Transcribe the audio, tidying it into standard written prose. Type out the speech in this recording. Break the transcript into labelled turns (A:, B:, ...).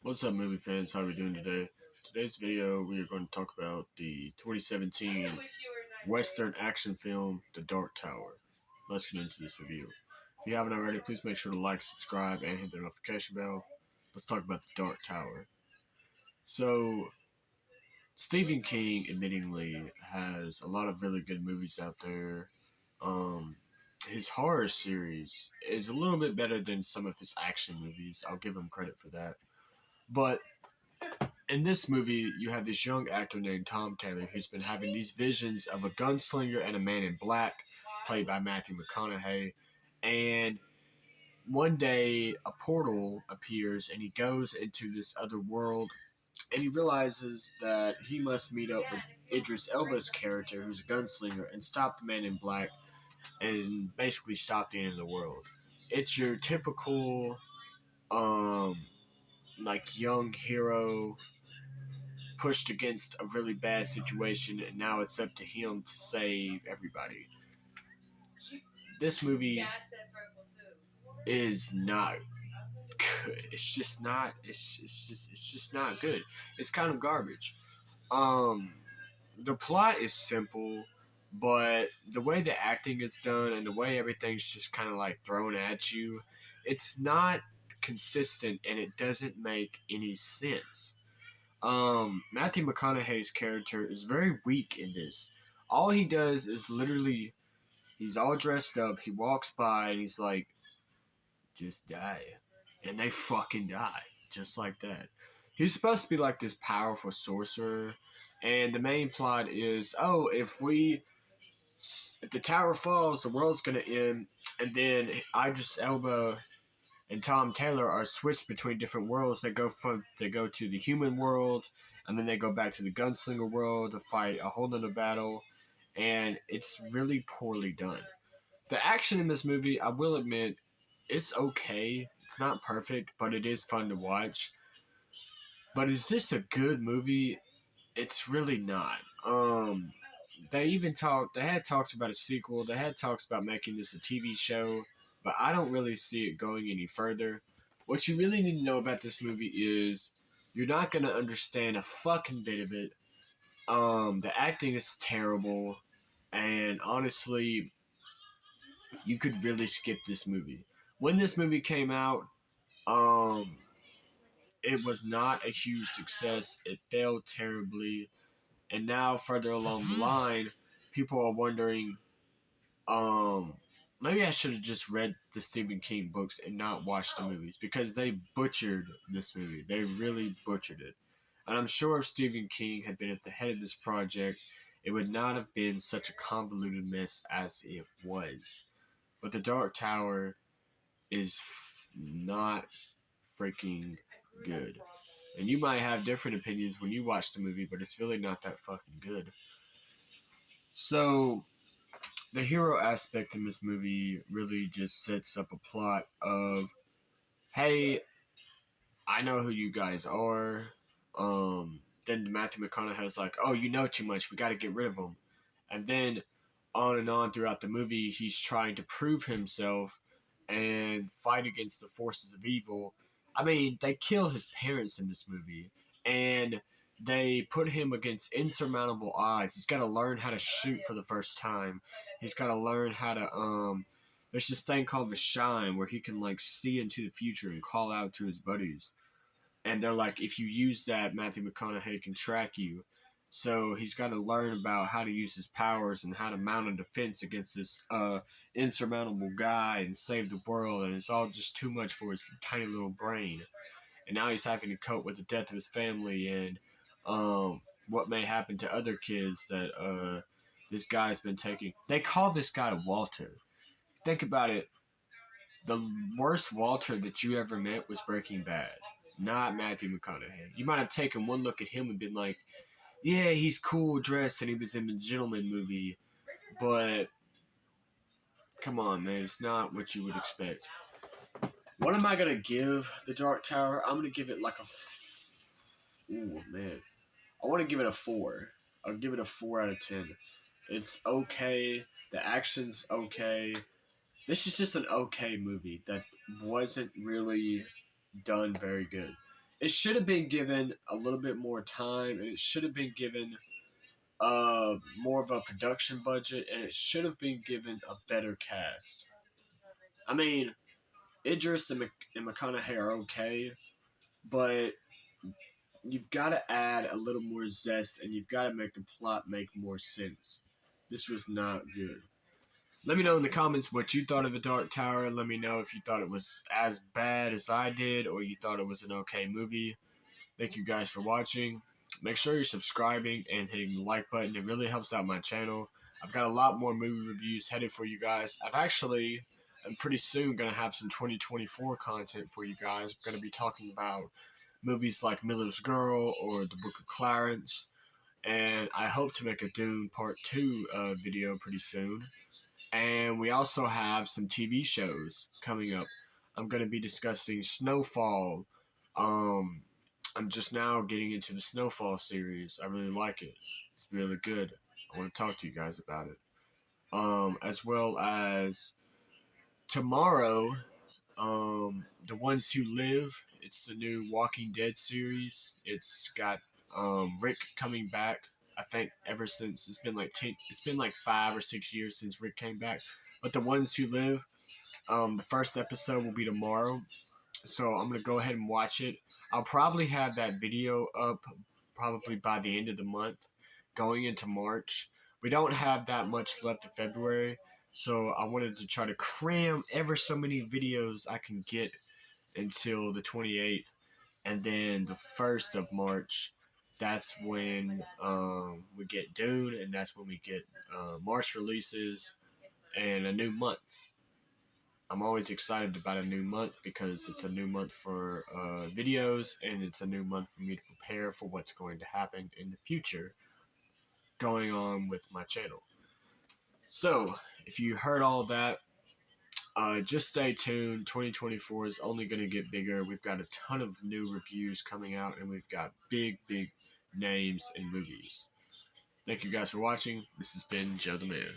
A: What's up, movie fans? How are we doing today? Today's video, we are going to talk about the 2017 Western action film, The Dark Tower. Let's get into this review. If you haven't already, please make sure to like, subscribe, and hit the notification bell. Let's talk about The Dark Tower. So, Stephen King, admittingly, has a lot of really good movies out there. His horror series is a little bit better than some of his action movies. I'll give him credit for that. But in this movie, you have this young actor named Tom Taylor who's been having these visions of a gunslinger and a man in black, played by Matthew McConaughey. And one day, a portal appears and he goes into this other world and he realizes that he must meet up with Idris Elba's character, who's a gunslinger, and stop the man in black and basically stop the end of the world. It's your typical, like young hero pushed against a really bad situation, and now it's up to him to save everybody. This movie is not good. It's just not. It's just not good. It's kind of garbage. Um, the plot is simple, but the way the acting is done and the way everything's just kind of like thrown at you, it's not consistent and it doesn't make any sense. Matthew McConaughey's character is very weak in this. All he does is literally, he's all dressed up, he walks by, and he's like, just die. And they fucking die. Just like that. He's supposed to be like this powerful sorcerer, and the main plot is, oh, if the tower falls, the world's gonna end, and then Idris Elba and Tom Taylor are switched between different worlds. They go to the human world, and then they go back to the gunslinger world to fight a whole other battle, and it's really poorly done. The action in this movie, I will admit, it's okay. It's not perfect, but it is fun to watch. But is this a good movie? It's really not. They had talks about a sequel. They had talks about making this a TV show, but I don't really see it going any further. What you really need to know about this movie is you're not gonna understand a fucking bit of it. The acting is terrible, and honestly, you could really skip this movie. When this movie came out, um, it was not a huge success. It failed terribly, and now further along the line, people are wondering, maybe I should have just read the Stephen King books and not watched the movies because they butchered this movie. They really butchered it. And I'm sure if Stephen King had been at the head of this project, it would not have been such a convoluted mess as it was. But The Dark Tower is not freaking good. And you might have different opinions when you watch the movie, but it's really not that fucking good. So, the hero aspect in this movie really just sets up a plot of, hey, I know who you guys are. Then Matthew McConaughey's like, oh, you know too much. We got to get rid of him. And then on and on throughout the movie, he's trying to prove himself and fight against the forces of evil. I mean, they kill his parents in this movie, and they put him against insurmountable odds. He's got to learn how to shoot for the first time. He's got to learn how to There's this thing called the Shine where he can like see into the future and call out to his buddies. And they're like, if you use that, Matthew McConaughey can track you. So he's got to learn about how to use his powers and how to mount a defense against this insurmountable guy and save the world. And it's all just too much for his tiny little brain. And now he's having to cope with the death of his family and what may happen to other kids that this guy's been taking. They call this guy Walter. Think about it. The worst Walter that you ever met was Breaking Bad, not Matthew McConaughey. You might have taken one look at him and been like, yeah, he's cool dressed and he was in the Gentleman movie, but come on, man, it's not what you would expect. What am I gonna give The Dark Tower? I'm gonna give it like ooh, man. I want to give it a 4. I'll give it a 4 out of 10. It's okay. The action's okay. This is just an okay movie that wasn't really done very good. it should have been given a little bit more time, and it should have been given more of a production budget, and it should have been given a better cast. I mean, Idris and McConaughey are okay, but you've got to add a little more zest, and you've got to make the plot make more sense. This was not good. Let me know in the comments what you thought of The Dark Tower. Let me know if you thought it was as bad as I did, or you thought it was an okay movie. Thank you guys for watching. Make sure you're subscribing and hitting the like button. It really helps out my channel. I've got a lot more movie reviews headed for you guys. I'm pretty soon going to have some 2024 content for you guys. I'm going to be talking about movies like Miller's Girl or The Book of Clarence. And I hope to make a Dune Part 2 video pretty soon. And we also have some TV shows coming up. I'm going to be discussing Snowfall. I'm just now getting into the Snowfall series. I really like it. It's really good. I want to talk to you guys about it. As well as tomorrow, The Ones Who Live. It's the new Walking Dead series. It's got Rick coming back. I think ever since it's been like 5 or 6 years since Rick came back. But The Ones Who Live, the first episode will be tomorrow. So I'm gonna go ahead and watch it. I'll probably have that video up probably by the end of the month, going into March. We don't have that much left of February, so I wanted to try to cram ever so many videos I can get until the 28th, and then the 1st of March. That's when we get Dune, and that's when we get March releases and a new month. I'm always excited about a new month because it's a new month for videos, and it's a new month for me to prepare for what's going to happen in the future going on with my channel. So, if you heard all that, just stay tuned. 2024 is only going to get bigger. We've got a ton of new reviews coming out, and we've got big names in movies. Thank you guys for watching. This has been Joe the Man.